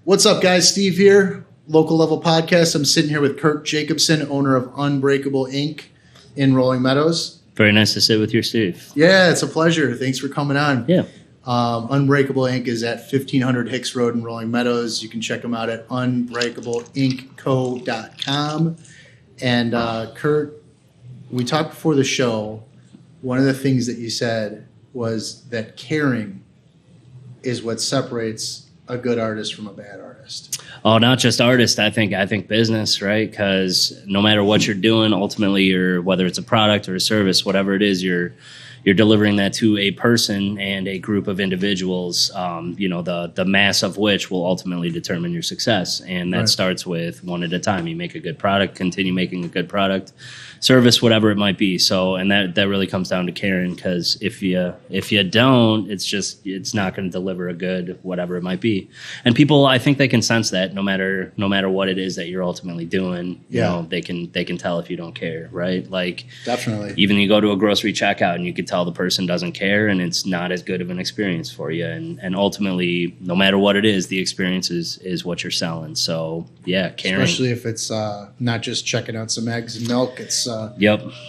What's up, guys? Steve here, local level podcast. I'm sitting here with Kurt Jacobsen, owner of Unbreakable Ink in Rolling Meadows. Very nice to sit with you, Steve. Yeah, it's a pleasure. Thanks for coming on. Yeah. Unbreakable Ink is at 1500 Hicks Road in Rolling Meadows. You can check them out at unbreakableinkco.com. And Kurt, we talked before the show. One of the things that you said was that caring is what separates a good artist from a bad artist. Oh, not just artist. I think business, right? Because no matter what you're doing, ultimately, whether it's a product or a service, whatever it is, you're delivering that to a person and a group of individuals. The mass of which will ultimately determine your success, and that starts with one at a time. You make a good product, continue making a good product, service, whatever it might be. So, and that really comes down to caring, because if you don't, it's not going to deliver a good whatever it might be. And people, I think they can sense that no matter what it is that you're ultimately doing. You know, they can tell if you don't care, right? Like, definitely. Even you go to a grocery checkout and you can tell the person doesn't care, and it's not as good of an experience for you. And ultimately, no matter what it is, the experience is what you're selling. So yeah, caring. Especially if it's not just checking out some eggs and milk. It's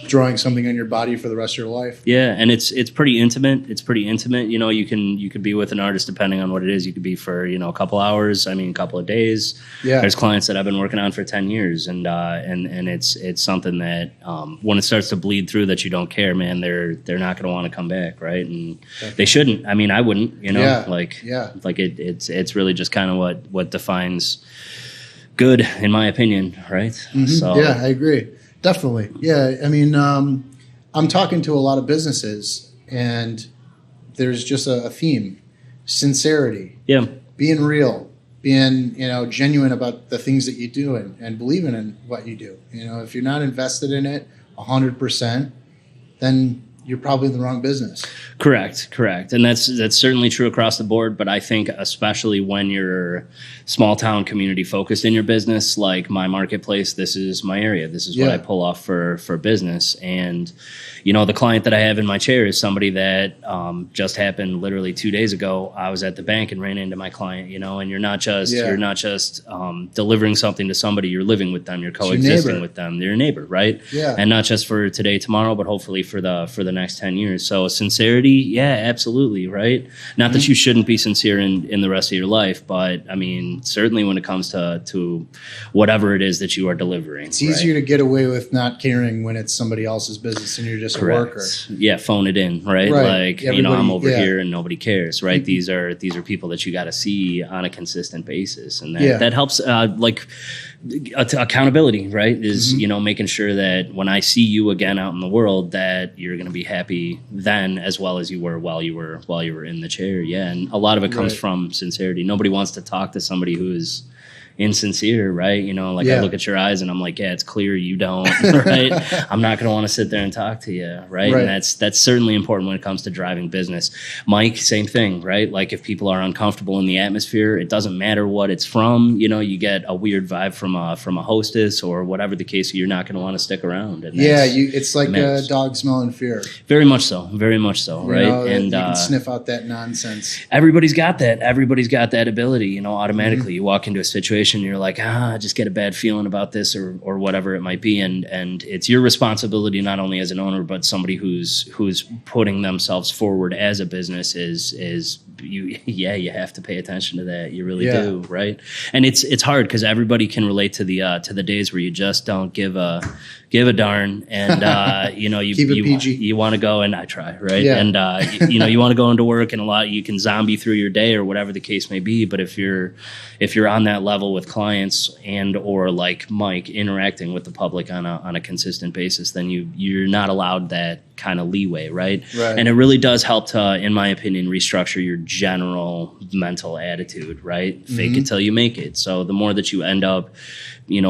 drawing something on your body for the rest of your life. Yeah, and it's pretty intimate. You know, you could be with an artist, depending on what it is. You could be for a couple hours. I mean, a couple of days. Yeah. There's clients that I've been working on for 10 years, and it's something that when it starts to bleed through that you don't care, man, they're not going to want to come back, right? And they shouldn't. I mean, I wouldn't. It's really just kind of what defines good, in my opinion, right? Mm-hmm. So yeah, I agree. Definitely. Yeah. I mean, I'm talking to a lot of businesses, and there's just a theme: sincerity. Yeah. Being real, being, genuine about the things that you do, and believing in what you do. If you're not invested in it 100%, then you're probably in the wrong business. Correct. And that's certainly true across the board. But I think especially when you're small town community focused in your business, like my marketplace, this is my area. This is what I pull off for business. And, the client that I have in my chair is somebody that just happened literally 2 days ago. I was at the bank and ran into my client, and you're not just delivering something to somebody. You're living with them. You're coexisting with them. They're your neighbor, right? Yeah. And not just for today, tomorrow, but hopefully for the next 10 years. So sincerity, yeah, absolutely, right? Not that you shouldn't be sincere in the rest of your life, but I mean, certainly when it comes to whatever it is that you are delivering. It's easier to get away with not caring when it's somebody else's business and you're just a worker. Yeah, phone it in, right? Like, I'm over here and nobody cares, right? Mm-hmm. These are people that you got to see on a consistent basis, and that helps. Accountability, right? Is making sure that when I see you again out in the world, that you're going to be happy then as well as you were while you were in the chair. Yeah, and a lot of it comes from sincerity. Nobody wants to talk to somebody who is insincere, right? I look at your eyes and I'm like, yeah, it's clear you don't, right? I'm not going to want to sit there and talk to you, right? And that's certainly important when it comes to driving business. Mike, same thing, right? Like if people are uncomfortable in the atmosphere, it doesn't matter what it's from. You get a weird vibe from a hostess or whatever the case, you're not going to want to stick around. And it's like a dog smelling fear. Very much so, right? And you can sniff out that nonsense. Everybody's got that ability, automatically. Mm-hmm. You walk into a situation, you're like, I just get a bad feeling about this or whatever it might be. And it's your responsibility, not only as an owner, but somebody who's putting themselves forward as a business is you have to pay attention to that. You really do. Right. And it's hard because everybody can relate to the days where you just don't give a darn. And, you want to go, and I try. Right. Yeah. And, you want to go into work, and you can zombie through your day or whatever the case may be. But if you're on that level with clients and or like Mike interacting with the public on a consistent basis, then you're not allowed that kind of leeway, right? And it really does help to, in my opinion, restructure your general mental attitude, right? Mm-hmm. Fake it till you make it. So the more that you end up,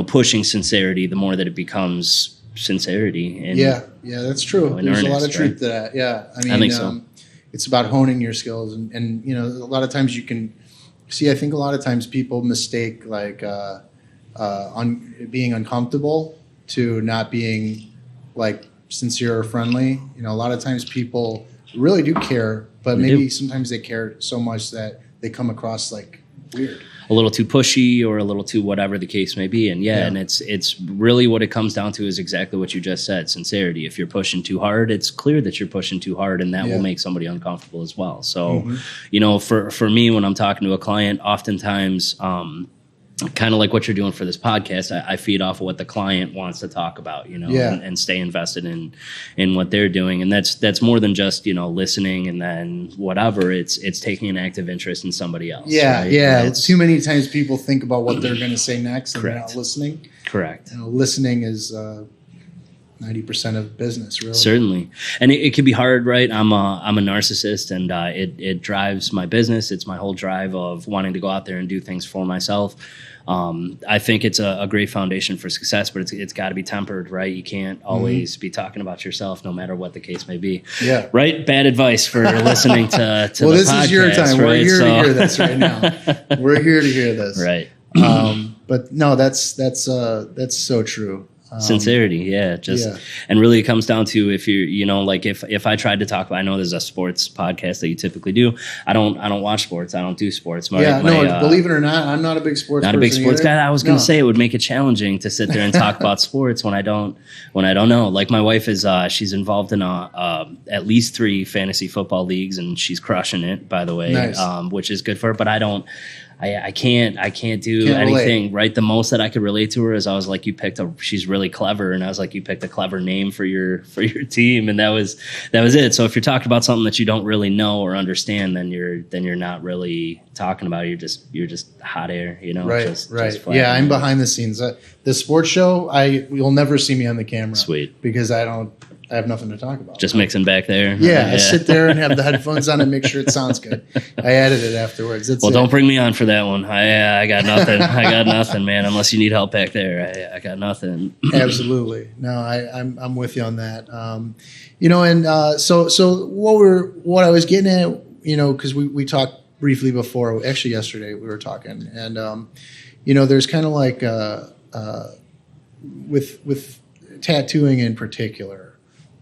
pushing sincerity, the more that it becomes sincerity. And, that's true. There's a lot of truth to that. Yeah, I think so. It's about honing your skills, and a lot of times you can see. I think a lot of times people mistake being uncomfortable to not being like sincere or friendly. A lot of times people really do care, but maybe sometimes they care so much that they come across like Weird. A little too pushy or a little too whatever the case may be. And and it's really what it comes down to is exactly what you just said, sincerity. If you're pushing too hard, it's clear that you're pushing too hard, and that will make somebody uncomfortable as well. So, for me, when I'm talking to a client, oftentimes, kind of like what you're doing for this podcast, I feed off of what the client wants to talk about, and stay invested in what they're doing. And that's more than just, listening and then whatever. It's taking an active interest in somebody else. Yeah. Right? Yeah. Too many times people think about what they're going to say next and they're not listening. Correct. Listening is 90% of business, really. Certainly. And it can be hard, right? I'm a narcissist, and it drives my business. It's my whole drive of wanting to go out there and do things for myself. I think it's a great foundation for success, but it's got to be tempered, right? You can't always be talking about yourself, no matter what the case may be. Yeah. Right? Bad advice for listening to well, the podcast. Well, this is your time. We're here to hear this right now. We're here to hear this. Right. But no, that's so true. Sincerity, and really it comes down to if you like if I tried to talk about, I know there's a sports podcast that you typically do. I don't watch sports. I don't do sports. Believe it or not, I'm not a big sports. Not a big sports guy. I was going to say it would make it challenging to sit there and talk about sports when I don't know. Like my wife is, she's involved in at least 3 fantasy football leagues, and she's crushing it. By the way, nice. Which is good for her. But I don't. I can't do anything, relate. Right? The most that I could relate to her is I was like, she's really clever. And I was like, you picked a clever name for your team. And that was it. So if you're talking about something that you don't really know or understand, then you're not really talking about it. You're just hot air, Right. Just yeah. I'm behind the scenes. The sports show, you'll never see me on the camera. Sweet. Because I have nothing to talk about. Just mixing back there. Yeah, I sit there and have the headphones on and make sure it sounds good. I edit it afterwards. Don't bring me on for that one. I got nothing. I got nothing, man. Unless you need help back there, I got nothing. Absolutely. No, I'm with you on that. So what I was getting at, because we talked briefly before. Actually, yesterday we were talking, and there's kind of like with tattooing in particular.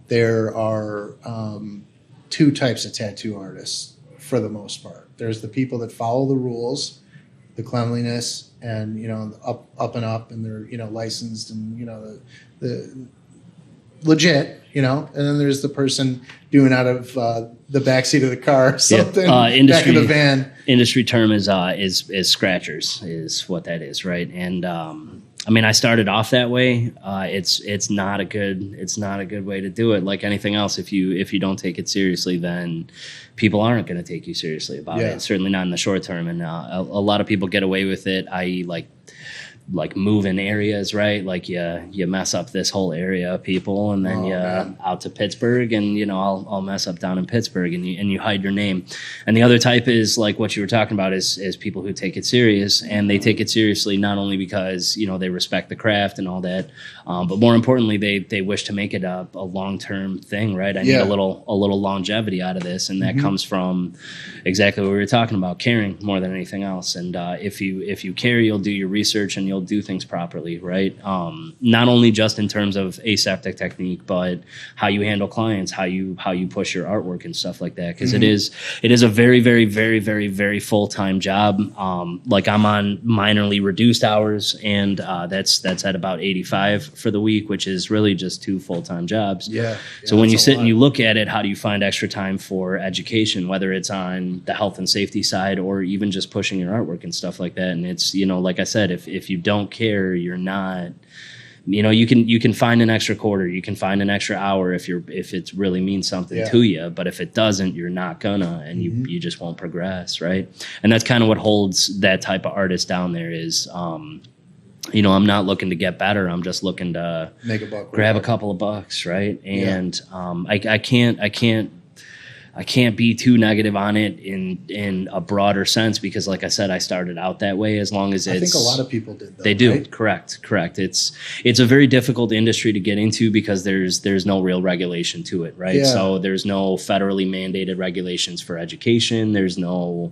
There are 2 types of tattoo artists for the most part. There's the people that follow the rules, the cleanliness, and up and up, and they're licensed and the legit, and then there's the person doing out of the backseat of the car, or something, back of the van. Industry term is scratchers, is what that is, right? And I started off that way. It's not a good way to do it. Like anything else, if you don't take it seriously, then people aren't going to take you seriously about it. Certainly not in the short term. And a lot of people get away with it, i.e. like move in areas, right? Like you mess up this whole area of people, and then out to Pittsburgh, and I'll mess up down in Pittsburgh, and you hide your name. And the other type is like what you were talking about is people who take it serious, and they take it seriously not only because they respect the craft and all that, but more importantly they wish to make it a long-term thing, right? I need a little longevity out of this, and that comes from exactly what we were talking about, caring more than anything else. And if you care, you'll do your research and you'll do things properly, right? Not only just in terms of aseptic technique, but how you handle clients, how you push your artwork and stuff like that. Because it is a very, very, very, very, very full-time job. Like I'm on minorly reduced hours, and that's at about 85 for the week, which is really just 2 full-time jobs. So when you sit and you look at it, how do you find extra time for education, whether it's on the health and safety side or even just pushing your artwork and stuff like that? And it's, like I said, if you don't care, you're not, you can find an extra quarter, you can find an extra hour if it really means something to you, but if it doesn't, you're not gonna, and you just won't progress, right? And that's kind of what holds that type of artist down there is, I'm not looking to get better. I'm just looking to make a buck, grab a couple of bucks, right? And I can't be too negative on it in a broader sense, because like I said, I started out that way. As long as I think a lot of people did, though, they do, right? Correct. It's a very difficult industry to get into because there's no real regulation to it, right? So there's no federally mandated regulations for education. There's no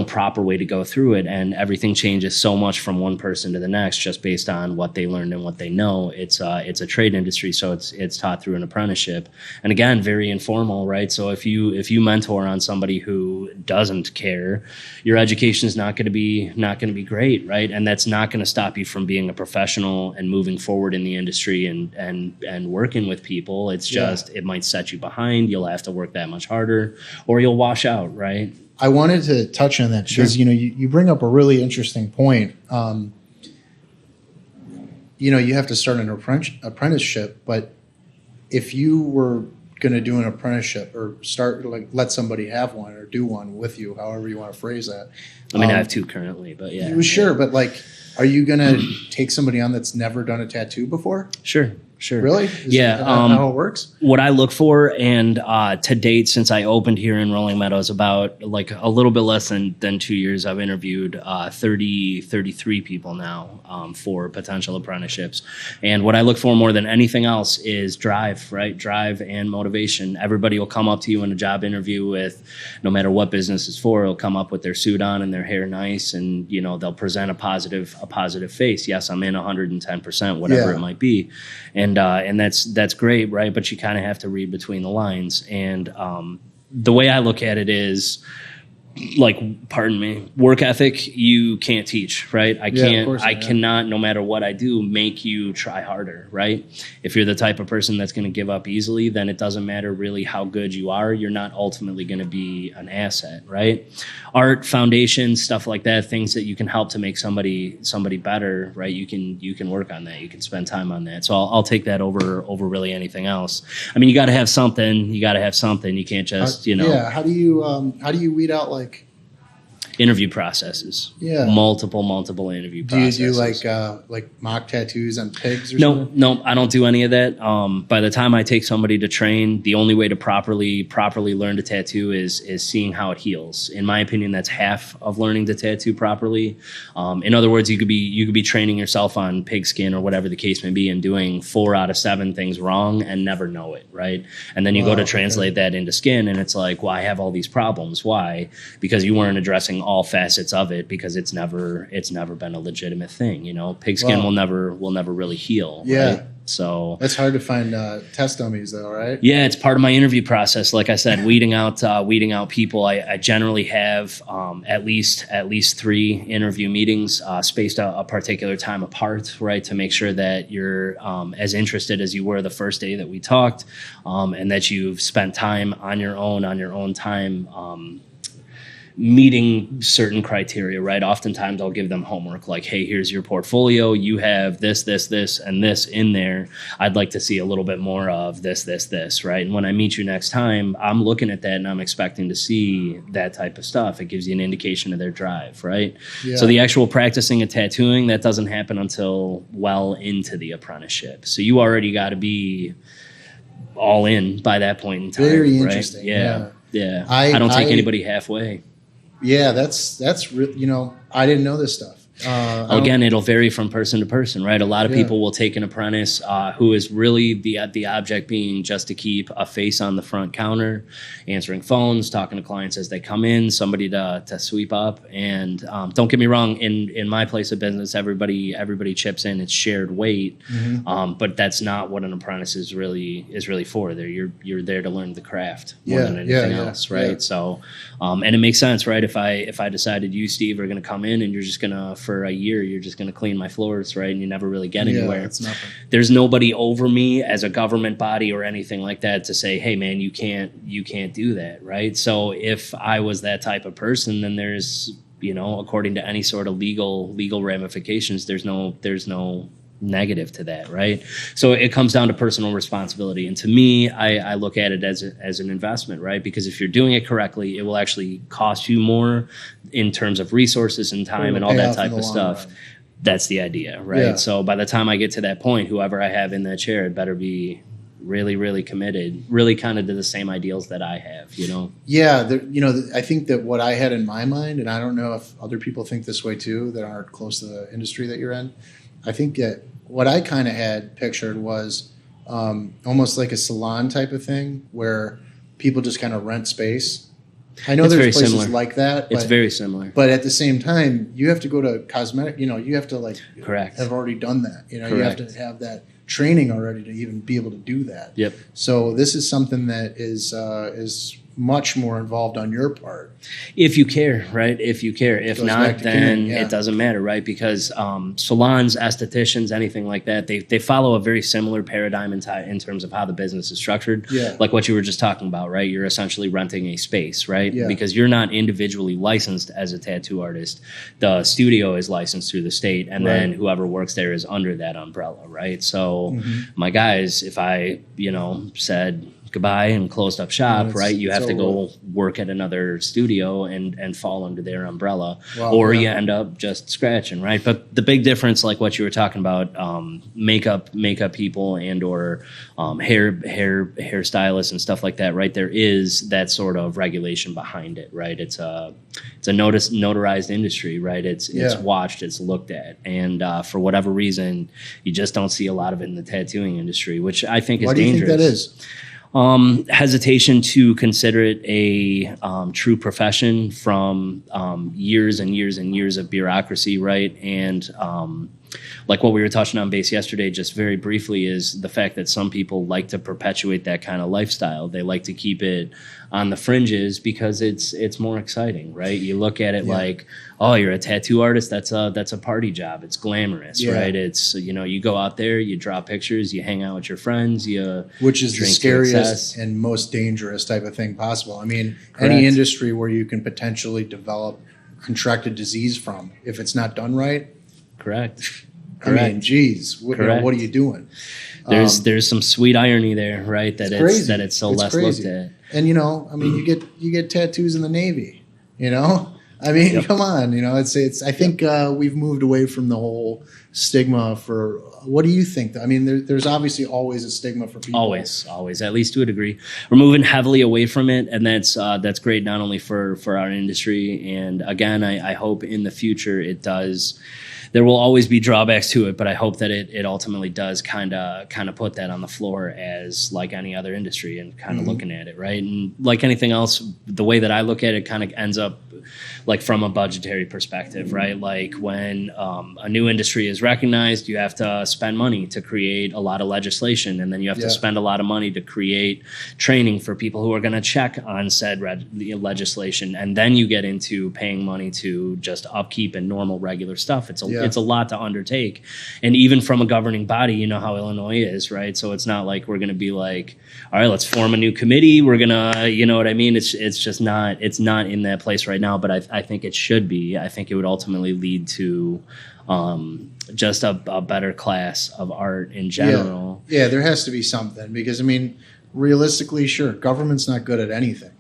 proper way to go through it, and everything changes so much from one person to the next just based on what they learned and what they know. It's a trade industry, so it's taught through an apprenticeship, and again, very informal, right? So if you mentor on somebody who doesn't care, your education is not going to be great, right? And that's not going to stop you from being a professional and moving forward in the industry and working with people. It's just it might set you behind. You'll have to work that much harder, or you'll wash out, right? I wanted to touch on that because you bring up a really interesting point. You have to start an apprenticeship, but if you were going to do an apprenticeship or start let somebody have one or do one with you, however you want to phrase that. I mean, I have two currently, but yeah. Sure, but are you going to take somebody on that's never done a tattoo before? Sure. Really? Is that how it works? What I look for, and to date, since I opened here in Rolling Meadows, about a little bit less than 2 years, I've interviewed 33 people now for potential apprenticeships. And what I look for more than anything else is drive, right? Drive and motivation. Everybody will come up to you in a job interview with, no matter what business it's for, they'll come up with their suit on and their hair nice, and they'll present a positive face. Yes, I'm in 110%, whatever it might be. And that's great, right? But you kind of have to read between the lines. And the way I look at it is, work ethic you can't teach, right? I cannot, no matter what I do, make you try harder, right? If you're the type of person that's going to give up easily, then it doesn't matter really how good you are. You're not ultimately going to be an asset, right? Art, foundation, stuff like that, things that you can help to make somebody better, right? You can work on that. You can spend time on that. So I'll take that over really anything else. I mean, you got to have something. You can't just, Yeah. How do you weed out interview processes? Yeah. Multiple interview processes. Do you do like mock tattoos on pigs or something? No, I don't do any of that. By the time I take somebody to train, the only way to properly learn to tattoo is seeing how it heals. In my opinion, that's half of learning to tattoo properly. In other words, you could be training yourself on pig skin or whatever the case may be and doing 4 out of 7 things wrong and never know it, right? And then you go to translate that into skin, and it's like, well, I have all these problems. Why? Because you weren't addressing all facets of it, because it's never been a legitimate thing. Pig skin will never really heal. Yeah. Right? So it's hard to find test dummies though, right? Yeah, it's part of my interview process. Like I said, weeding out people. I generally have at least 3 interview meetings spaced out a particular time apart, right, to make sure that you're as interested as you were the first day that we talked, and that you've spent time on your own time meeting certain criteria, right? Oftentimes I'll give them homework like, hey, here's your portfolio. You have this, and this in there. I'd like to see a little bit more of this, right? And when I meet you next time, I'm looking at that and I'm expecting to see that type of stuff. It gives you an indication of their drive, right? Yeah. So the actual practicing of tattooing, that doesn't happen until well into the apprenticeship. So you already got to be all in by that point in time. Very right? interesting. Yeah. I don't take anybody halfway. Yeah, that's I didn't know this stuff. Again, it'll vary from person to person, right? A lot of people will take an apprentice who is really the object being just to keep a face on the front counter, answering phones, talking to clients as they come in, somebody to sweep up. And don't get me wrong, in my place of business, everybody chips in. It's shared weight, but that's not what an apprentice is really for. You're there to learn the craft more than anything else, right? Yeah. So, and it makes sense, right? If I decided you, Steve, are going to come in and you're just going to, for a year, you're just going to clean my floors, right? And you never really get anywhere. It's nothing. There's nobody over me as a government body or anything like that to say, hey man, you can't do that, right? So if I was that type of person, then there's, according to any sort of legal ramifications, there's no negative to that, right? So it comes down to personal responsibility. And to me, I look at it as an investment, right? Because if you're doing it correctly, it will actually cost you more in terms of resources and time and all that type of stuff. That's the idea, right? Yeah. So by the time I get to that point, whoever I have in that chair, it better be really, really committed, really kind of to the same ideals that I have, Yeah, I think that what I had in my mind, and I don't know if other people think this way too, that aren't close to the industry that you're in, I think that what I kind of had pictured was almost like a salon type of thing where people just kind of rent space. I know there's places similar. Like that. It's very similar. But at the same time, you have to go to cosmetic, you have to Correct. have already done that. You have to have that training already to even be able to do that. Yep. So this is something that is much more involved on your part. If you care, right? If you care. If not, then it doesn't matter, right? Because salons, estheticians, anything like that, they follow a very similar paradigm in terms of how the business is structured. Yeah. Like what you were just talking about, right? You're essentially renting a space, right? Yeah. Because you're not individually licensed as a tattoo artist. The studio is licensed through the state, and then whoever works there is under that umbrella, right? So my guys, if I, said goodbye and closed up shop, right? You have to go work at another studio and fall under their umbrella, or you end up just scratching, right? But the big difference, like what you were talking about, makeup people and or hair stylists and stuff like that, right? There is that sort of regulation behind it, right? It's a notarized industry, right? It's watched, it's looked at, and for whatever reason, you just don't see a lot of it in the tattooing industry, which I think is dangerous. Why do you think that is? Hesitation to consider it a true profession from years and years and years of bureaucracy, right? And like what we were touching on base yesterday, just very briefly, is the fact that some people like to perpetuate that kind of lifestyle. They like to keep it on the fringes because it's more exciting, right? You look at it like, oh, you're a tattoo artist. That's a party job. It's glamorous, right? It's, you go out there, you draw pictures, you hang out with your friends, which is the scariest and most dangerous type of thing possible. I mean, any industry where you can potentially develop contracted disease from, if it's not done right. Correct. I mean, geez, what are you doing? There's some sweet irony there, right? That it's so less looked at. And you get tattoos in the Navy. I mean, come on. It's. I think we've moved away from the whole stigma for. What do you think? I mean, there's obviously always a stigma for people. Always, at least to a degree. We're moving heavily away from it, and that's great not only for our industry. And again, I hope in the future it does. There will always be drawbacks to it, but I hope that it ultimately does kind of put that on the floor as like any other industry and kind of looking at it, right? And like anything else, the way that I look at it kind of ends up like from a budgetary perspective, right? Like when a new industry is recognized, you have to spend money to create a lot of legislation, and then you have to spend a lot of money to create training for people who are going to check on said legislation, and then you get into paying money to just upkeep and normal regular stuff. It's a lot to undertake, and even from a governing body, you know how Illinois is, right? So it's not like we're going to be like, all right, let's form a new committee. We're gonna, you know what I mean? It's just not. It's not in that place right now. But I think it should be. I think it would ultimately lead to just a better class of art in general. Yeah, there has to be something, because I mean, realistically, sure, government's not good at anything.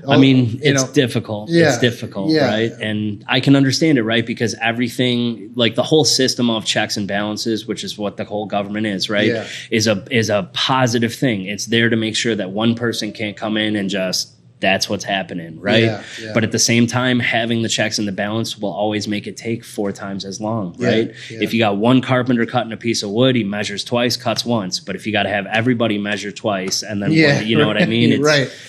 I mean, it's difficult. It's difficult, right? And I can understand it, right? Because everything, like the whole system of checks and balances, which is what the whole government is, right? Is a positive thing. It's there to make sure that one person can't come in and just, that's what's happening, right? But at the same time, having the checks and the balance will always make it take 4 times as long, right? If you got one carpenter cutting a piece of wood, he measures twice, cuts once. But if you got to have everybody measure twice, and then you know what I mean?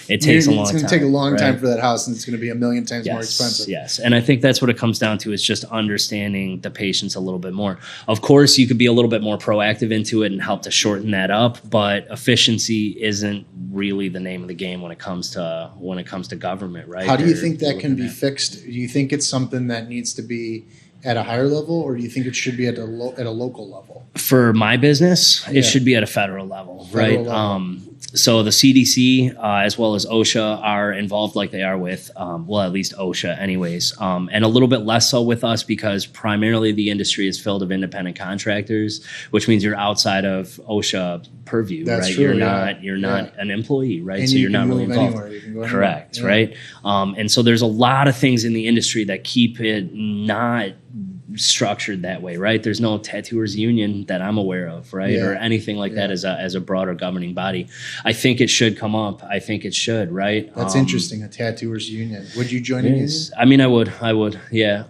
It takes a long time. It's going to take a long time for that house, and it's going to be a million times more expensive. Yes, and I think that's what it comes down to, is just understanding the patients a little bit more. Of course, you could be a little bit more proactive into it and help to shorten that up, but efficiency isn't really the name of the game when it comes to government, right? How do you think that can be fixed? Do you think it's something that needs to be at a higher level, or do you think it should be at a local level? For my business, it should be at a federal level, right? So the CDC as well as OSHA are involved, like they are with, at least OSHA anyways, and a little bit less so with us, because primarily the industry is filled of independent contractors, which means you're outside of OSHA purview, That's right? True, you're not an employee, right? And so you're not really involved. Anywhere. You can go Correct, right? And so there's a lot of things in the industry that keep it not structured that way, right? There's no tattooers union that I'm aware of, right? Or anything like that as a broader governing body. I think it should come up. I think it should, right? That's interesting, a tattooers union. Would you join a union? I mean, I would, yeah.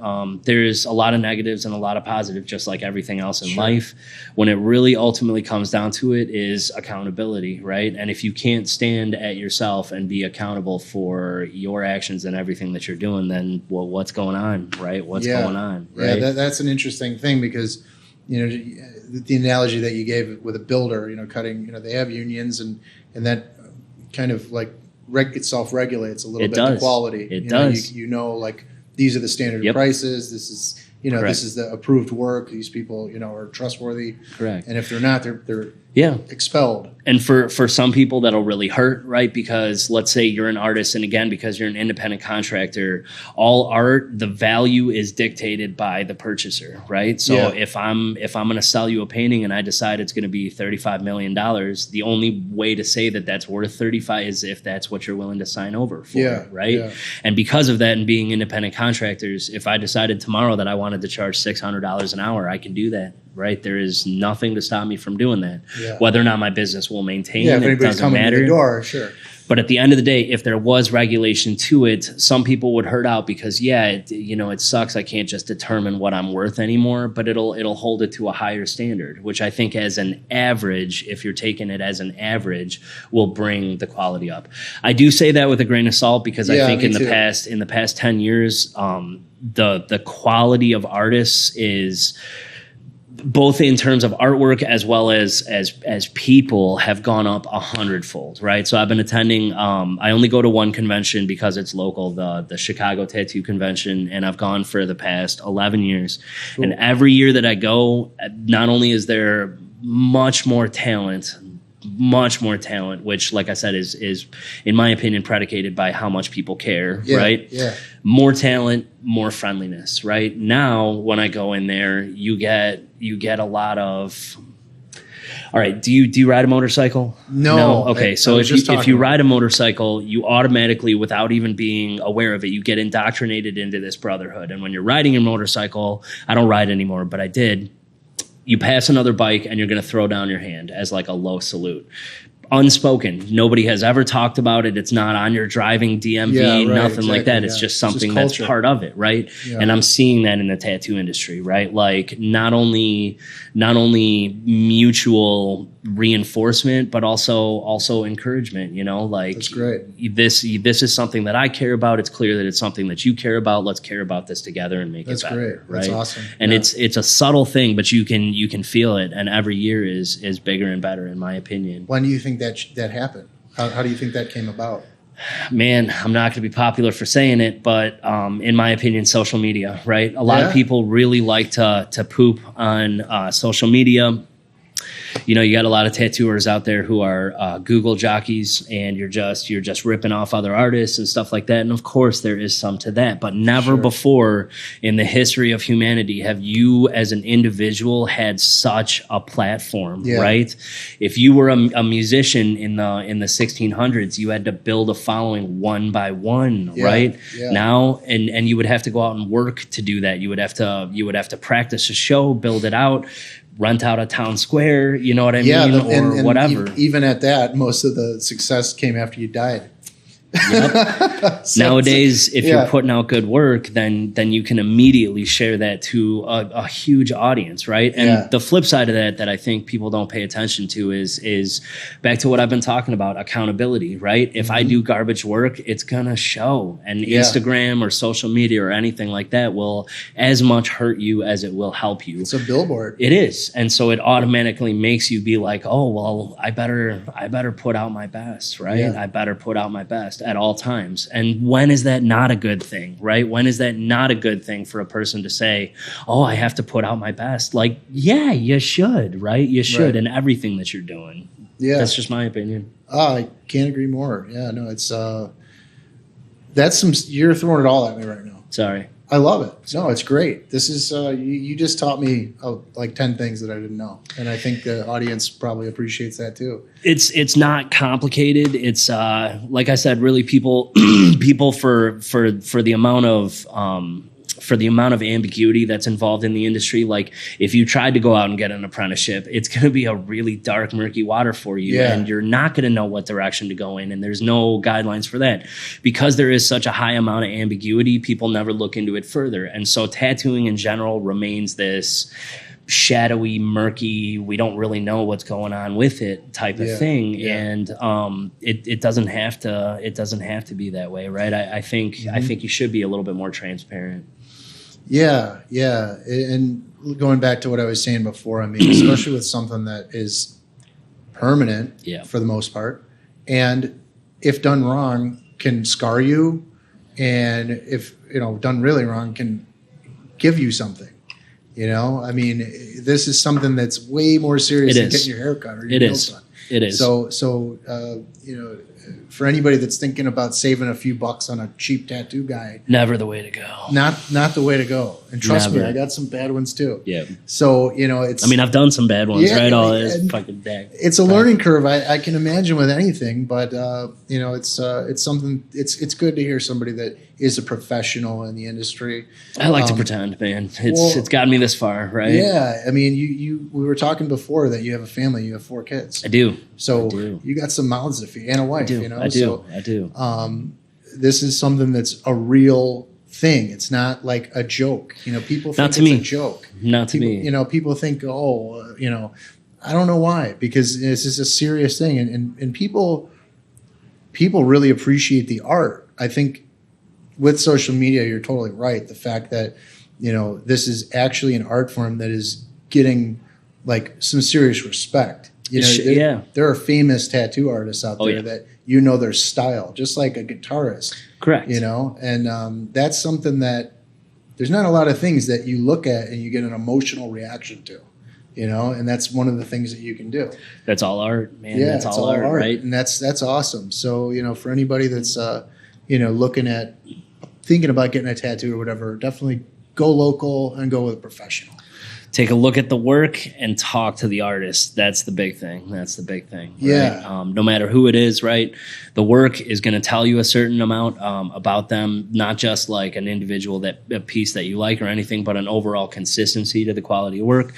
There's a lot of negatives and a lot of positives, just like everything else in life. When it really ultimately comes down to it is accountability, right? And if you can't stand at yourself and be accountable for your actions and everything that you're doing, then what's going on, right? What's going on, right? Yeah, that's an interesting thing, because the analogy that you gave with a builder, cutting, they have unions, and that kind of like it self-regulates a little It bit, does. the quality. It does. You know, like these are the standard Yep. prices. This is, Correct. this is the approved work. These people, are trustworthy. Correct. And if they're not, they're Yeah. expelled. And for some people that'll really hurt, right? Because let's say you're an artist, and again, because you're an independent contractor, all art, the value is dictated by the purchaser, right? So if I'm going to sell you a painting and I decide it's going to be $35 million, the only way to say that that's worth 35 is if that's what you're willing to sign over for, right? Yeah. And because of that, and being independent contractors, if I decided tomorrow that I wanted to charge $600 an hour, I can do that. Right, there is nothing to stop me from doing that. Yeah. Whether or not my business will maintain, it doesn't matter. The door, sure. But at the end of the day, if there was regulation to it, some people would hurt out because it sucks. I can't just determine what I'm worth anymore. But it'll hold it to a higher standard, which I think, as an average, if you're taking it as an average, will bring the quality up. I do say that with a grain of salt because I think in the past 10 years, the quality of artists is, both in terms of artwork as well as people, have gone up 100-fold, right? So I've been attending, I only go to one convention because it's local, the Chicago Tattoo Convention, and I've gone for the past 11 years. Cool. And every year that I go, not only is there much more talent, which, like I said, is in my opinion predicated by how much people care, right? Yeah. More talent, more friendliness, right? Now, when I go in there, you get a lot of. All right, do you ride a motorcycle? No. Okay, so if you ride a motorcycle, you automatically, without even being aware of it, you get indoctrinated into this brotherhood. And when you're riding your motorcycle, I don't ride anymore, but I did. You pass another bike and you're going to throw down your hand as like a low salute. Unspoken. Nobody has ever talked about it. It's not on your driving DMV, nothing like that. It's just something that's part of it, right? Yeah. And I'm seeing that in the tattoo industry, right? Like not only mutual reinforcement, but also encouragement, like that's great. This is something that I care about. It's clear that it's something that you care about. Let's care about this together and make it better. That's great. That's awesome. And it's a subtle thing, but you can feel it. And every year is bigger and better, in my opinion. When do you think that happened? How do you think that came about? Man, I'm not going to be popular for saying it, but in my opinion, social media, right? A lot of people really like to poop on social media. You got a lot of tattooers out there who are Google jockeys, and you're just ripping off other artists and stuff like that. And of course, there is some to that, but never before in the history of humanity have you, as an individual, had such a platform, right? If you were a musician in the 1600s, you had to build a following one by one, right? Yeah. Now, and you would have to go out and work to do that. You would have to practice a show, build it out, rent out a town square, you know what I mean? Or whatever. Even at that, most of the success came after you died. Yep. Nowadays, if you're putting out good work, then you can immediately share that to a huge audience, right? And the flip side of that I think people don't pay attention to is back to what I've been talking about, accountability, right? If I do garbage work, it's gonna show. And Instagram or social media or anything like that will as much hurt you as it will help you. It's a billboard. It is. And so it automatically makes you be like, oh, well, I better put out my best, right? Yeah. I better put out my best at all times. And when is that not a good thing, right? When is that not a good thing for a person to say, oh, I have to put out my best? Like, yeah, you should, right? You should in everything that you're doing. Yeah. That's just my opinion. Oh, I can't agree more. Yeah, no, it's, you're throwing it all at me right now. Sorry. I love it. No, it's great. This is, you just taught me like 10 things that I didn't know. And I think the audience probably appreciates that too. It's not complicated. It's, like I said, really people for the amount of ambiguity that's involved in the industry. Like if you tried to go out and get an apprenticeship, it's going to be a really dark, murky water for you. Yeah. And you're not going to know what direction to go in. And there's no guidelines for that. Because there is such a high amount of ambiguity, people never look into it further. And so tattooing in general remains this shadowy, murky, we don't really know what's going on with it type of thing. Yeah. And it doesn't have to be that way, right? I think you should be a little bit more transparent. Yeah. And going back to what I was saying before, I mean, especially with something that is permanent for the most part, and if done wrong, can scar you, and if done really wrong, can give you something. I mean, this is something that's way more serious than getting your hair cut or your nails done. It is. So for anybody that's thinking about saving a few bucks on a cheap tattoo guy, never the way to go. Not the way to go. And trust me, I got some bad ones too. Yeah. So it's. I mean, I've done some bad ones, right? All this fucking day. It's a learning curve. I can imagine with anything, but it's something. It's good to hear somebody that is a professional in the industry. I like to pretend, man. It's gotten me this far, right? Yeah. I mean, we were talking before that you have a family. You have 4 kids. I do. So you got some mouths to feed and a wife. I do. This is something that's a real thing. It's not like a joke. People think it's a joke. Not to me. People think, I don't know why, because this is a serious thing, and people really appreciate the art. I think with social media, you're totally right. The fact that this is actually an art form that is getting like some serious respect. There are famous tattoo artists out there that their style, just like a guitarist. Correct. And that's something that there's not a lot of things that you look at and you get an emotional reaction to, and that's one of the things that you can do. That's all art, man. Yeah, that's all art, right? And that's awesome. So, for anybody that's, looking at thinking about getting a tattoo or whatever, definitely go local and go with a professional. Take a look at the work and talk to the artist. That's the big thing. Right? Yeah. No matter who it is, right? The work is going to tell you a certain amount about them, not just like an individual a piece that you like or anything, but an overall consistency to the quality of work.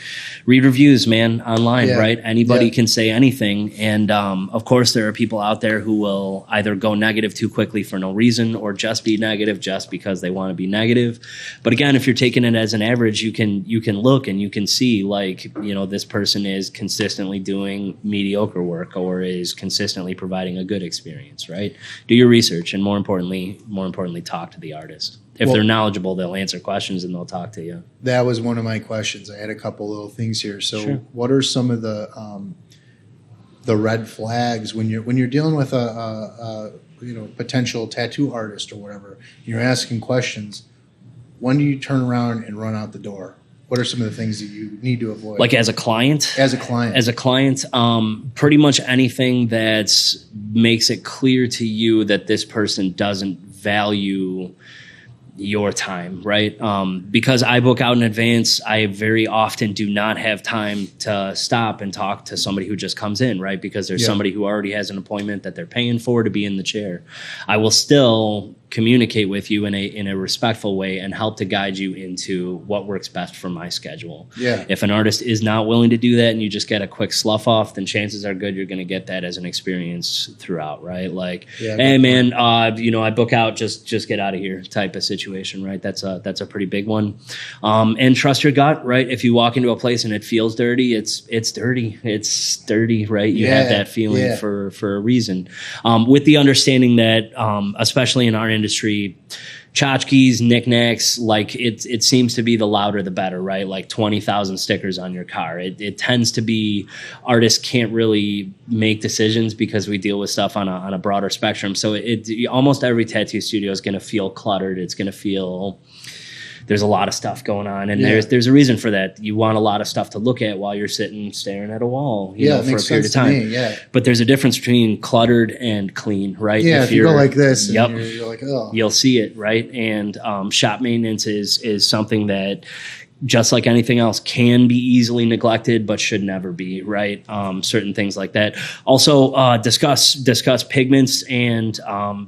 Read reviews, man, online, right? Anybody can say anything. And of course, there are people out there who will either go negative too quickly for no reason or just be negative just because they want to be negative. But again, if you're taking it as an average, you can look and you can see like, this person is consistently doing mediocre work or is consistently providing a good experience, right? Do your research, and more importantly, talk to the artist. If they're knowledgeable, they'll answer questions and they'll talk to you. That was one of my questions. I had a couple little things here. So what are some of the red flags when you're dealing with a potential tattoo artist or whatever, you're asking questions? When do you turn around and run out the door? What are some of the things that you need to avoid? Like as a client? As a client, pretty much anything that makes it clear to you that this person doesn't value your time, right? Because I book out in advance, I very often do not have time to stop and talk to somebody who just comes in, right? Because there's somebody who already has an appointment that they're paying for to be in the chair. I will still communicate with you in a respectful way and help to guide you into what works best for my schedule. Yeah. If an artist is not willing to do that and you just get a quick slough off, then chances are good you're going to get that as an experience throughout, right? Like, hey man, I book out, just get out of here type of situation, right? That's a pretty big one. And trust your gut, right? If you walk into a place and it feels dirty, it's dirty. It's dirty, right? You have that feeling for a reason. With the understanding that, especially in our industry, tchotchkes, knickknacks, like it seems to be the louder the better, right? Like 20,000 stickers on your car. It tends to be artists can't really make decisions because we deal with stuff on a broader spectrum. So almost every tattoo studio is going to feel cluttered. It's going to feel there's a lot of stuff going on, and there's a reason for that. You want a lot of stuff to look at while you're sitting staring at a wall, for a period of time. But there's a difference between cluttered and clean, right? Yeah, if you go like this, and you're like, oh, you'll see it, right? And shop maintenance is something that, just like anything else, can be easily neglected, but should never be, right? Certain things like that. Also, discuss pigments and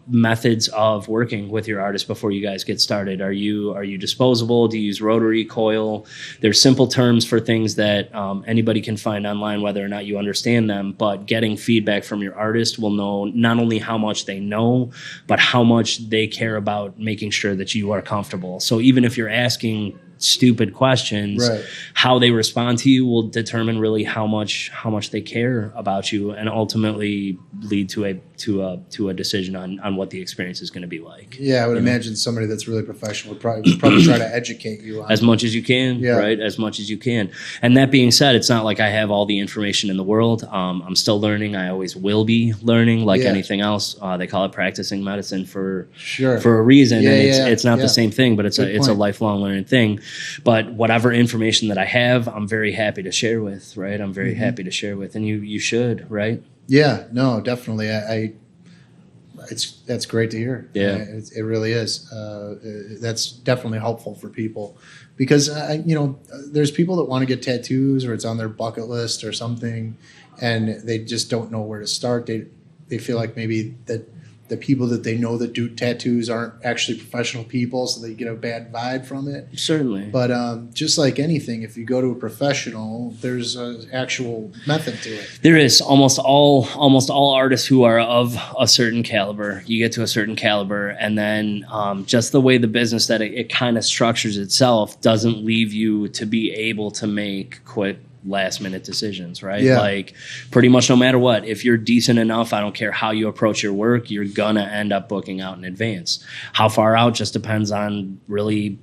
methods of working with your artist before you guys get started. Are you disposable? Do you use rotary, coil? There's simple terms for things that anybody can find online, whether or not you understand them, but getting feedback from your artist will know not only how much they know, but how much they care about making sure that you are comfortable. So even if you're asking stupid questions. Right. How they respond to you will determine really how much they care about you, and ultimately lead to a decision on what the experience is going to be like. Yeah, I would imagine somebody that's really professional would probably try to educate you on as much as you can, right? As much as you can. And that being said, it's not like I have all the information in the world. I'm still learning. I always will be learning, like anything else. They call it practicing medicine for a reason, and it's not the same thing, but it's a lifelong learning thing. But whatever information that I have, I'm very happy to share with, right? I'm very happy to share with, and you should, right? Yeah, no, definitely. That's great to hear. Yeah, it really is. That's definitely helpful for people, because there's people that want to get tattoos, or it's on their bucket list or something, and they just don't know where to start. They feel like maybe that the people that they know that do tattoos aren't actually professional people, so they get a bad vibe from it. Certainly. But just like anything, if you go to a professional, there's an actual method to it. There is. Almost all artists who are of a certain caliber, you get to a certain caliber, and then just the way the business that it kind of structures itself doesn't leave you to be able to make quick last minute decisions, right? Like pretty much no matter what, if you're decent enough, I don't care how you approach your work, you're gonna end up booking out in advance. How far out just depends on really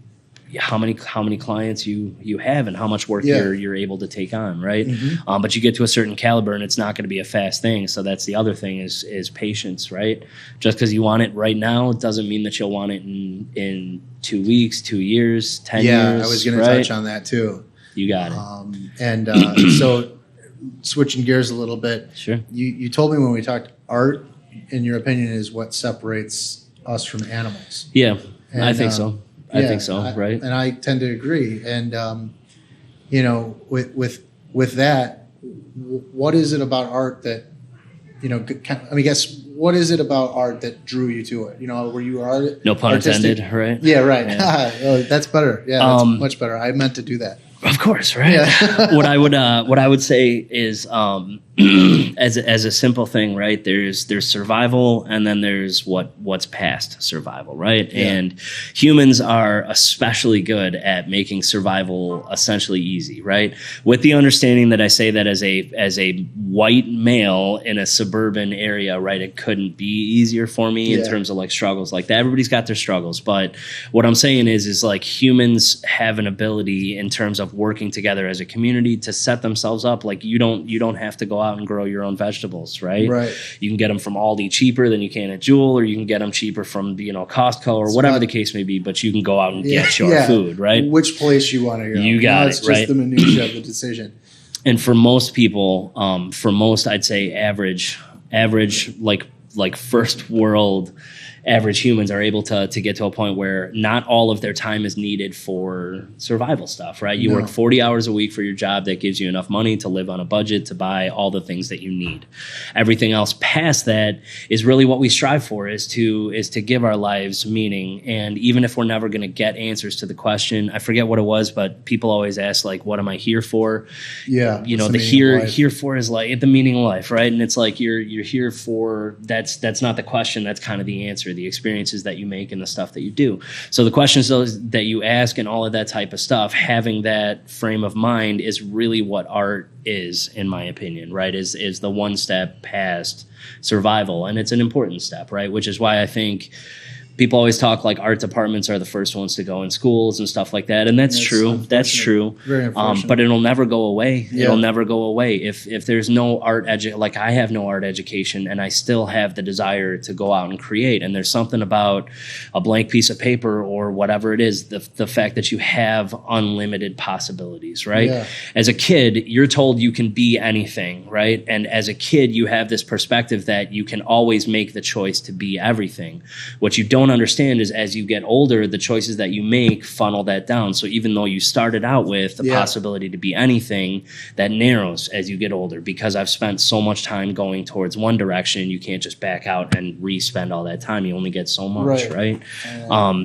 how many clients you have and how much work you're able to take on, right? But you get to a certain caliber and it's not going to be a fast thing. So that's the other thing is patience, right? Just because you want it right now doesn't mean that you'll want it in 2 weeks, 2 years, 10 years. Yeah, I was going to touch on that too. You got it. So switching gears a little bit. Sure. You told me when we talked, art, in your opinion, is what separates us from animals. Yeah, and, I think so. I think so, right? And I tend to agree. And, with that, what is it about art that, what is it about art that drew you to it? Were you no pun intended, right? Yeah, right. Yeah. Oh, that's better. Yeah, that's much better. I meant to do that. Of course, right? Yeah. What I would say is, as a simple thing, right? There's survival, and then there's what's past survival, right? Yeah. And humans are especially good at making survival essentially easy, right? With the understanding that I say that as a white male in a suburban area, right? It couldn't be easier for me in terms of like struggles like that. Everybody's got their struggles, but what I'm saying is like humans have an ability in terms of working together as a community to set themselves up. Like you don't have to go out and grow your own vegetables, right? Right. You can get them from Aldi cheaper than you can at Jewel, or you can get them cheaper from Costco or whatever the case may be. But you can go out and get your food, right? Which place you want to go. You got it, it's just the minutiae of the decision. And for most people, I'd say average like first world average humans are able to get to a point where not all of their time is needed for survival stuff, right? You work 40 hours a week for your job that gives you enough money to live on a budget, to buy all the things that you need. Everything else past that is really what we strive for, is to give our lives meaning. And even if we're never going to get answers to the question, I forget what it was, but people always ask, like, what am I here for? Yeah. The here for is like the meaning of life, right? And it's like you're here for, that's not the question, that's kind of the answer. The experiences that you make and the stuff that you do. So the questions that you ask and all of that type of stuff, having that frame of mind is really what art is, in my opinion, right? Is the one step past survival. And it's an important step, right? Which is why I think people always talk like art departments are the first ones to go in schools and stuff like that. And that's true. That's true. Very unfortunate. But it'll never go away. Yeah. It'll never go away. If there's no art like I have no art education, and I still have the desire to go out and create. And there's something about a blank piece of paper or whatever it is, the fact that you have unlimited possibilities, right? Yeah. As a kid, you're told you can be anything, right? And as a kid, you have this perspective that you can always make the choice to be everything. What you don't understand is as you get older, the choices that you make funnel that down. So even though you started out with the possibility to be anything, that narrows as you get older, because I've spent so much time going towards one direction, you can't just back out and re-spend all that time. You only get so much, right?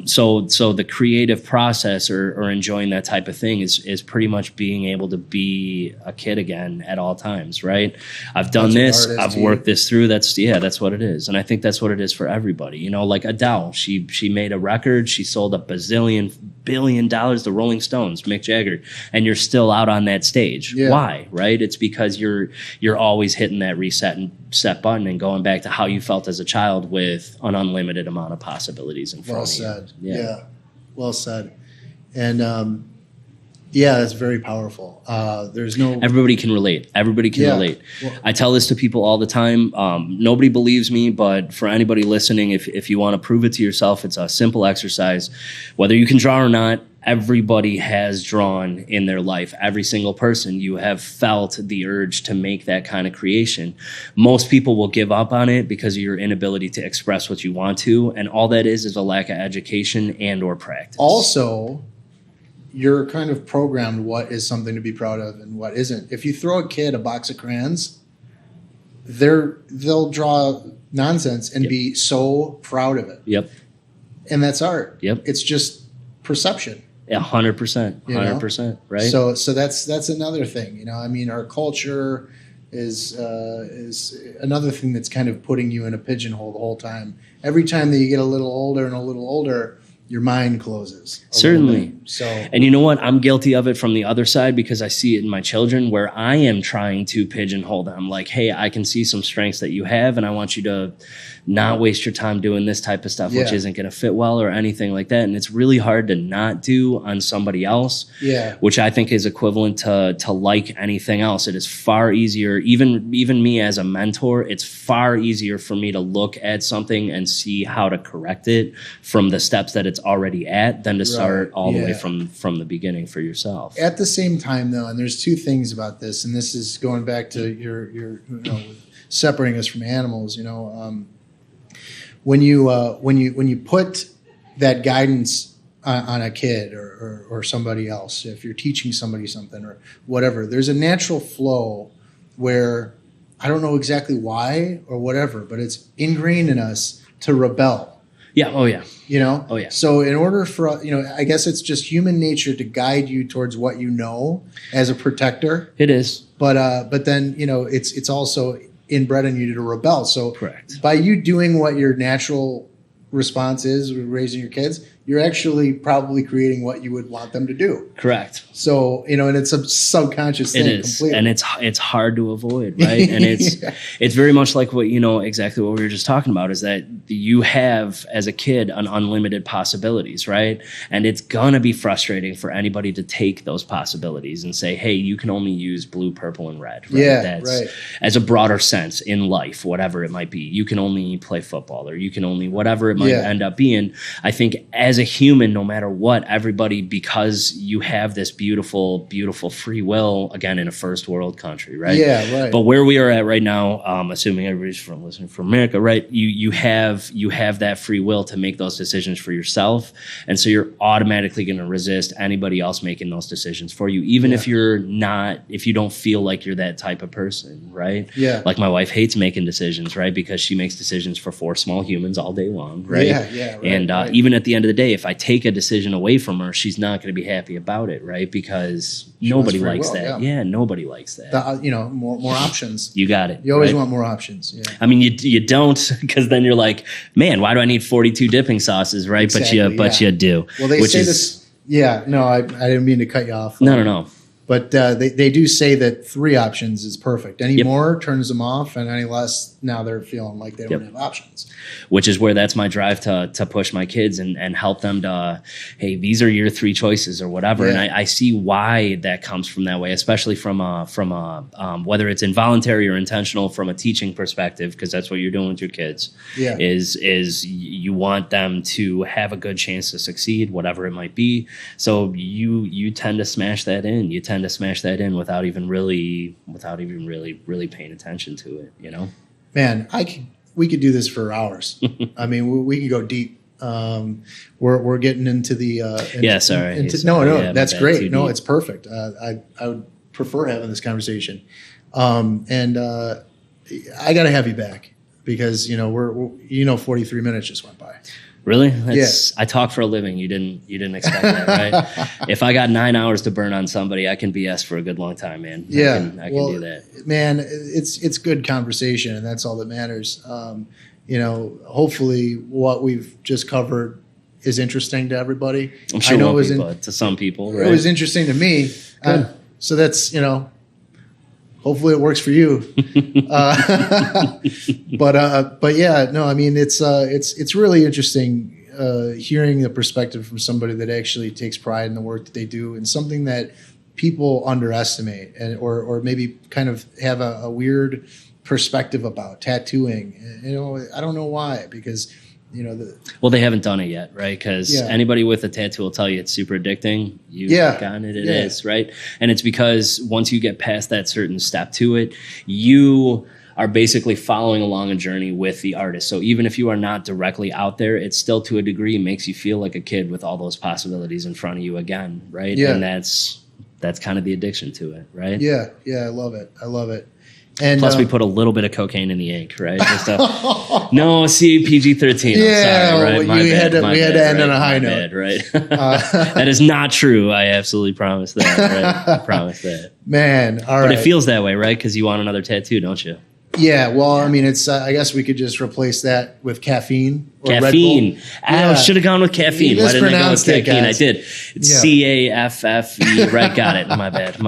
So the creative process or enjoying that type of thing is pretty much being able to be a kid again at all times, right? I've done this, I've worked this through. That's what it is. And I think that's what it is for everybody. Like Adele, now. She made a record. She sold $1 billion, the Rolling Stones, Mick Jagger, and you're still out on that stage. Yeah. Why? Right? It's because you're always hitting that reset button and going back to how you felt as a child with an unlimited amount of possibilities in front of you. Well said. Yeah. Well said. And yeah, that's very powerful. Everybody can relate. Everybody can relate. Well, I tell this to people all the time. Nobody believes me, but for anybody listening, if you want to prove it to yourself, it's a simple exercise. Whether you can draw or not, everybody has drawn in their life. Every single person, you have felt the urge to make that kind of creation. Most people will give up on it because of your inability to express what you want to, and all that is a lack of education and or practice. Also, you're kind of programmed what is something to be proud of and what isn't. If you throw a kid a box of crayons, they'll draw nonsense and be so proud of it. Yep. And that's art. Yep. It's just perception. 100%. 100%. Right. So that's another thing. I mean, our culture is another thing that's kind of putting you in a pigeonhole the whole time. Every time that you get a little older, your mind closes. Certainly. So, and you know what? I'm guilty of it from the other side because I see it in my children where I am trying to pigeonhole them. Like, hey, I can see some strengths that you have, and I want you to not waste your time doing this type of stuff, which isn't going to fit well or anything like that. And it's really hard to not do on somebody else, which I think is equivalent to like anything else. It is far easier, even me as a mentor, it's far easier for me to look at something and see how to correct it from the steps that it's already at than to start all the way from the beginning for yourself. At the same time, though, and there's two things about this, and this is going back to your separating us from animals. When you put that guidance on a kid or somebody else, if you're teaching somebody something or whatever, there's a natural flow where I don't know exactly why or whatever, but it's ingrained in us to rebel. Yeah. Oh, yeah. Oh, yeah. So in order for, I guess it's just human nature to guide you towards what you know as a protector. It is. But then, it's also inbred in you to rebel. So correct. By you doing what your natural response is, raising your kids, you're actually probably creating what you would want them to do. Correct. So, and it's a subconscious thing. It is. Completely. And it's hard to avoid, right? And it's very much like what, exactly what we were just talking about is that you have, as a kid, an unlimited possibilities, right? And it's going to be frustrating for anybody to take those possibilities and say, hey, you can only use blue, purple, and red. Right? Yeah, That's as a broader sense in life, whatever it might be. You can only play football or you can only whatever it might end up being. I think as a human, no matter what, everybody, because you have this beautiful, beautiful free will, again, in a first world country, right? Yeah, right. But where we are at right now, assuming everybody's listening from America, right? You have that free will to make those decisions for yourself. And so you're automatically going to resist anybody else making those decisions for you, even if you don't feel like you're that type of person, right? Yeah. Like my wife hates making decisions, right? Because she makes decisions for 4 small humans all day long, right? Yeah, right. And even at the end of the day, if I take a decision away from her, she's not going to be happy about it, right? Because nobody likes that. Yeah, nobody likes that. More options. You got it. You always want more options. Yeah. I mean, you don't, because then you're like, man, why do I need 42 dipping sauces, right? Exactly, but you do. Well, they say this. Yeah, no, I didn't mean to cut you off. No. But they do say that 3 options is perfect. Any more turns them off, and any less, now they're feeling like they don't have options. Which is where that's my drive to push my kids and help them to, hey, these are your 3 choices or whatever. Yeah. And I see why that comes from that way, especially from whether it's involuntary or intentional from a teaching perspective, because that's what you're doing with your kids. Yeah. Is you want them to have a good chance to succeed, whatever it might be. So you tend to smash that in. You tend to smash that in without even really paying attention to it, Man, we could do this for hours. I mean, we can go deep. We're getting into the sorry. That's great. No, it's perfect. I would prefer having this conversation. And I got to have you back because we're 43 minutes just went by. Really? I talk for a living. You didn't expect that, right? If I got 9 hours to burn on somebody, I can BS for a good long time, man. I can do that. Man, it's good conversation, and that's all that matters. hopefully what we've just covered is interesting to everybody. I'm sure it won't be, but to some people, right? It was interesting to me. So that's, hopefully it works for you. But yeah, no, I mean, it's really interesting hearing the perspective from somebody that actually takes pride in the work that they do, and something that people underestimate or maybe kind of have a weird perspective about tattooing. I don't know why, because they haven't done it yet, right? Because anybody with a tattoo will tell you it's super addicting. You've gotten it, it is, right? And it's because once you get past that certain step to it, you are basically following along a journey with the artist. So even if you are not directly out there, it still to a degree makes you feel like a kid with all those possibilities in front of you again, right? Yeah. And that's kind of the addiction to it, right? Yeah, I love it. And plus, we put a little bit of cocaine in the ink, right? Just no, PG-13. Yeah, sorry, right? We had to end right? on a high note, right? That is not true. I absolutely promise that. Right? I promise that, man. All right, but it feels that way, right? Because you want another tattoo, don't you? Yeah, well, I mean, it's. I guess we could just replace that with caffeine. Or caffeine. Red Bull. I should have gone with caffeine. Why didn't I go with caffeine? I did. It's CAFFE. Right, got it. My bad.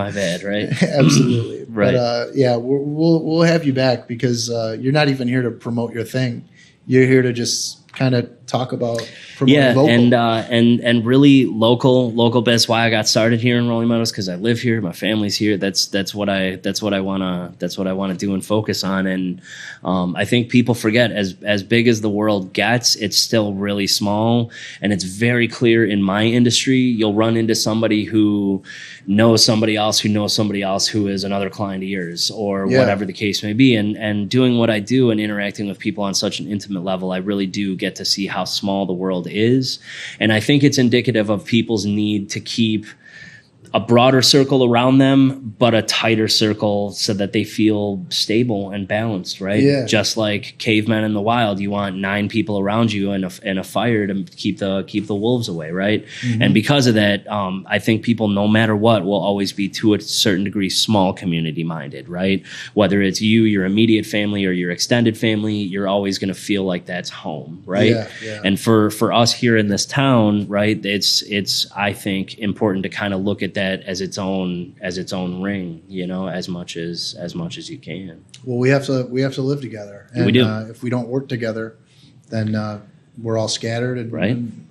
Right. Absolutely. Right. But we'll have you back because you're not even here to promote your thing. You're here to just kind of talk about promoting local. and really local. That's why I got started here in Rolling Meadows, because I live here, my family's here. That's what I want to do and focus on. And I think people forget, as big as the world gets, it's still really small. And it's very clear in my industry, you'll run into somebody who knows somebody else who is another client of yours, or whatever the case may be. And doing what I do and interacting with people on such an intimate level, I really do get to see how small the world is. And I think it's indicative of people's need to keep a broader circle around them, but a tighter circle so that they feel stable and balanced, right? Yeah. Just like cavemen in the wild, you want 9 people around you and a fire to keep the wolves away, right? Mm-hmm. And because of that, I think people, no matter what, will always be to a certain degree small community minded, right? Whether it's you, your immediate family, or your extended family, you're always going to feel like that's home, right? Yeah. And for us here in this town, right, it's I think important to kind of look at that as its own ring, as much as you can. Well, we have to live together. And, we do. If we don't work together, then we're all scattered, and, right. And,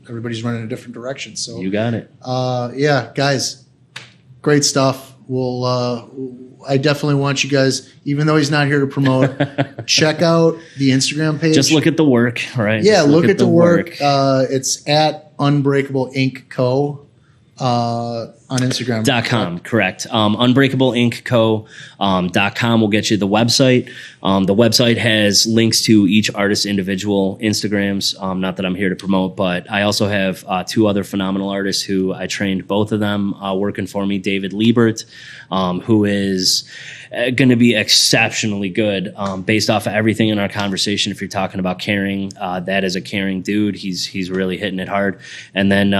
everybody's running a different direction. So you got it. Guys, great stuff. I definitely want you guys, even though he's not here to promote, check out the Instagram page. Just look at the work, right? Yeah, look at the work. It's at Unbreakable Ink Co. On Instagram. .com, correct. UnbreakableInkCo.com will get you the website. The website has links to each artist's individual Instagrams. Not that I'm here to promote, but I also have 2 other phenomenal artists who I trained, both of them working for me. David Liebert, who is going to be exceptionally good based off of everything in our conversation. If you're talking about caring, that is a caring dude. He's really hitting it hard. And then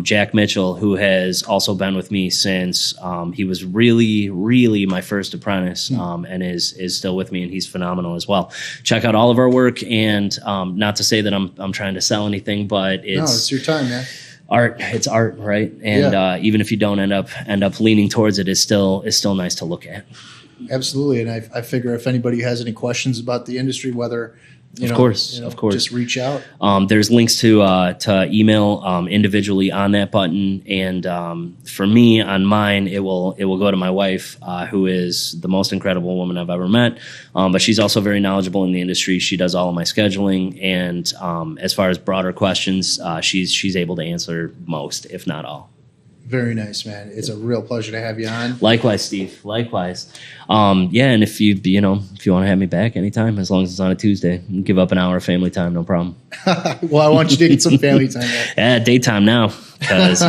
Jack Mitchell, who has also been with me since he was really, really my first apprentice, and is still with me, and he's phenomenal as well. Check out all of our work, and not to say that I'm trying to sell anything, but it's your time, man. It's art, right? And even if you don't end up leaning towards it, it's still nice to look at. Absolutely, and I figure if anybody has any questions about the industry, whether of course, just reach out. There's links to email individually on that button, and for me on mine, it will go to my wife, who is the most incredible woman I've ever met. But she's also very knowledgeable in the industry. She does all of my scheduling, and as far as broader questions, she's able to answer most, if not all. Very nice, man. It's a real pleasure to have you on. Likewise, Steve. Likewise. And if you want to have me back anytime, as long as it's on a Tuesday, give up an hour of family time, no problem. Well, I want you to get some family time. Yeah, daytime now, because